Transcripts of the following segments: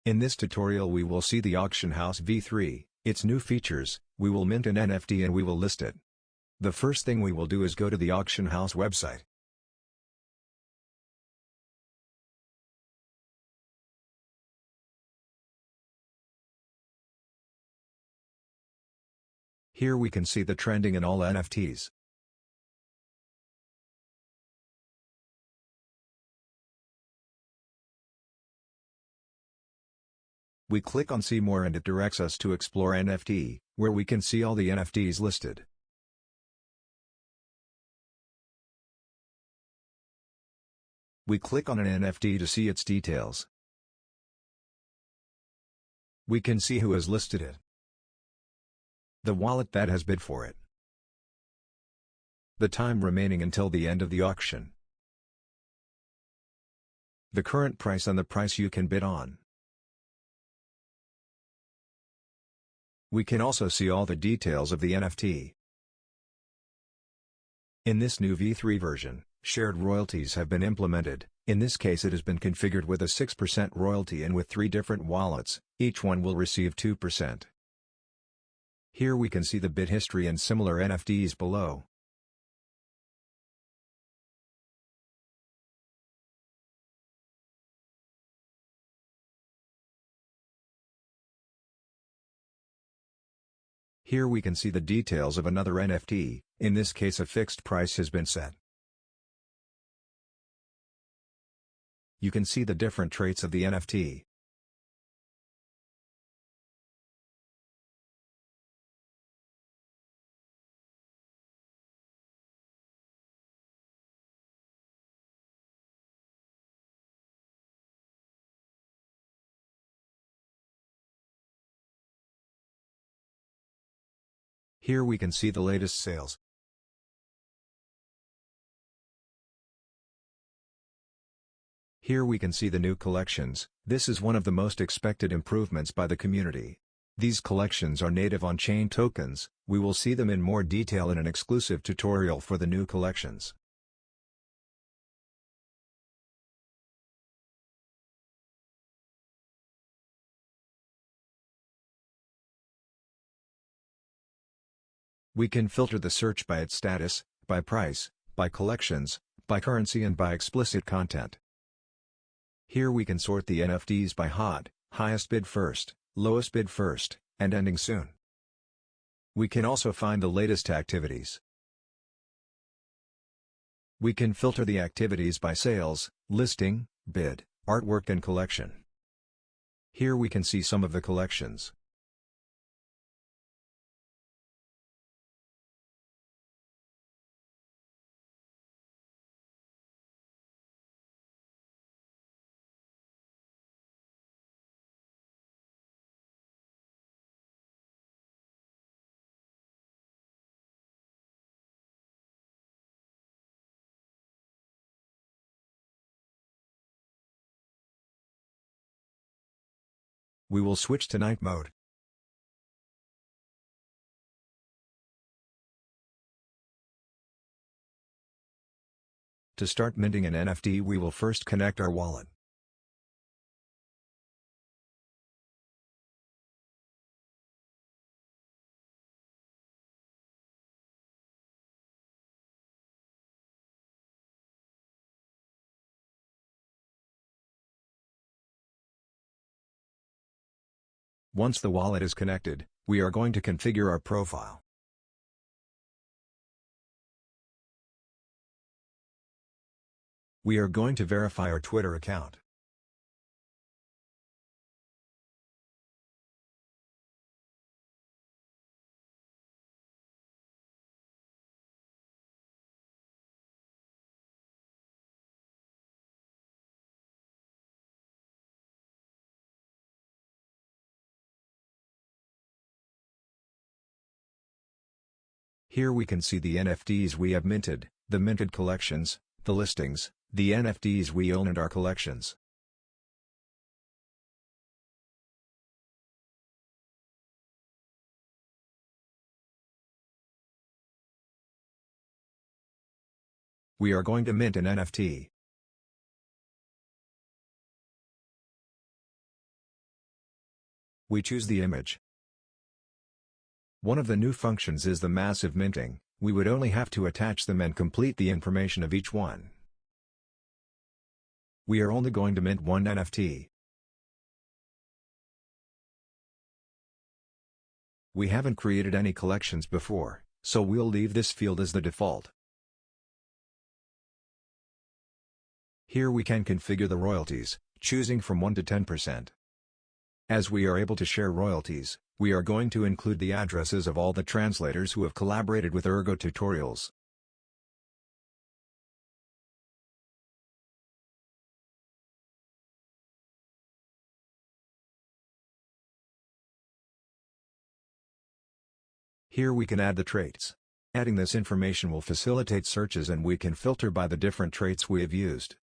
In this tutorial we will see the Auction House V3, its new features, we will mint an NFT and we will list it. The first thing we will do is go to the Auction House website. Here we can see the trending in all NFTs. We click on See More and it directs us to Explore NFT, where we can see all the NFTs listed. We click on an NFT to see its details. We can see who has listed it, the wallet that has bid for it, the time remaining until the end of the auction, the current price and the price you can bid on. We can also see all the details of the NFT. In this new V3 version, shared royalties have been implemented. In this case it has been configured with a 6% royalty and with 3 different wallets, each one will receive 2%. Here we can see the bid history and similar NFTs below. Here we can see the details of another NFT, in this case a fixed price has been set. You can see the different traits of the NFT. Here we can see the latest sales. Here we can see the new collections. This is one of the most expected improvements by the community. These collections are native on-chain tokens. We will see them in more detail in an exclusive tutorial for the new collections. We can filter the search by its status, by price, by collections, by currency and by explicit content. Here we can sort the NFTs by hot, highest bid first, lowest bid first, and ending soon. We can also find the latest activities. We can filter the activities by sales, listing, bid, artwork and collection. Here we can see some of the collections. We will switch to night mode. To start minting an NFT we will first connect our wallet. Once the wallet is connected, we are going to configure our profile. We are going to verify our Twitter account. Here we can see the NFTs we have minted, the minted collections, the listings, the NFTs we own and our collections. We are going to mint an NFT. We choose the image. One of the new functions is the massive minting. We would only have to attach them and complete the information of each one. We are only going to mint one NFT. We haven't created any collections before, so we'll leave this field as the default. Here we can configure the royalties, choosing from 1 to 10%. As we are able to share royalties, we are going to include the addresses of all the translators who have collaborated with ErgoTutorials. Here we can add the traits. Adding this information will facilitate searches and we can filter by the different traits we have used.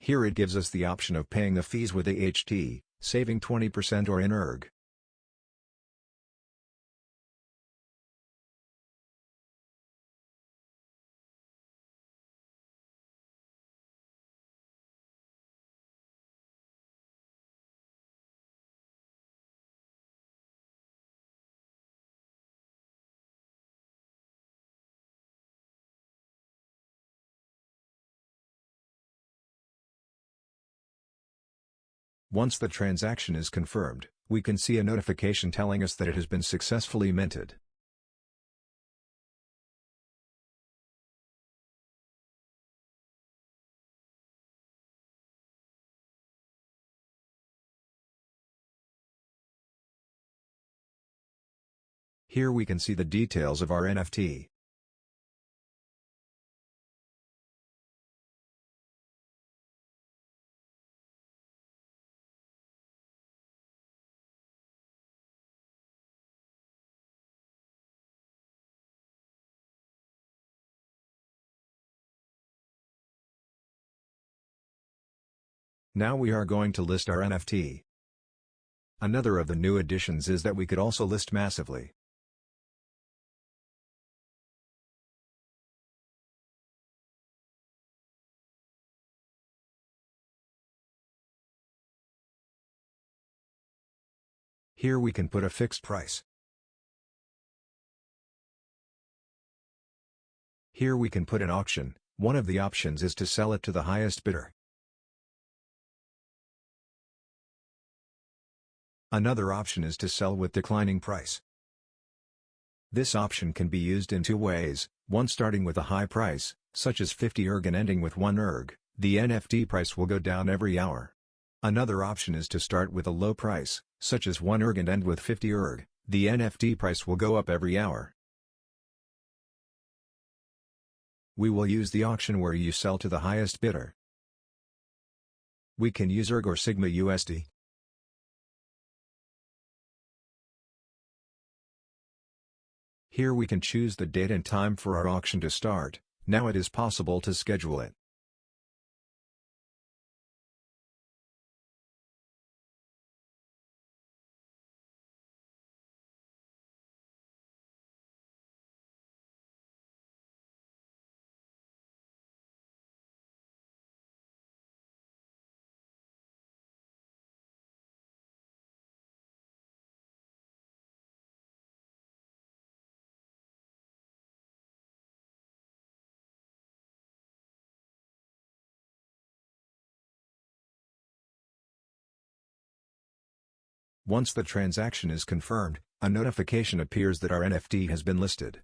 Here it gives us the option of paying the fees with AHT, saving 20% or in ERG. Once the transaction is confirmed, we can see a notification telling us that it has been successfully minted. Here we can see the details of our NFT. Now we are going to list our NFT. Another of the new additions is that we could also list massively. Here we can put a fixed price. Here we can put an auction. One of the options is to sell it to the highest bidder. Another option is to sell with declining price. This option can be used in two ways, one starting with a high price, such as 50 ERG and ending with 1 ERG, the NFT price will go down every hour. Another option is to start with a low price, such as 1 ERG and end with 50 ERG, the NFT price will go up every hour. We will use the auction where you sell to the highest bidder. We can use ERG or Sigma USD. Here we can choose the date and time for our auction to start. Now it is possible to schedule it. Once the transaction is confirmed, a notification appears that our NFT has been listed.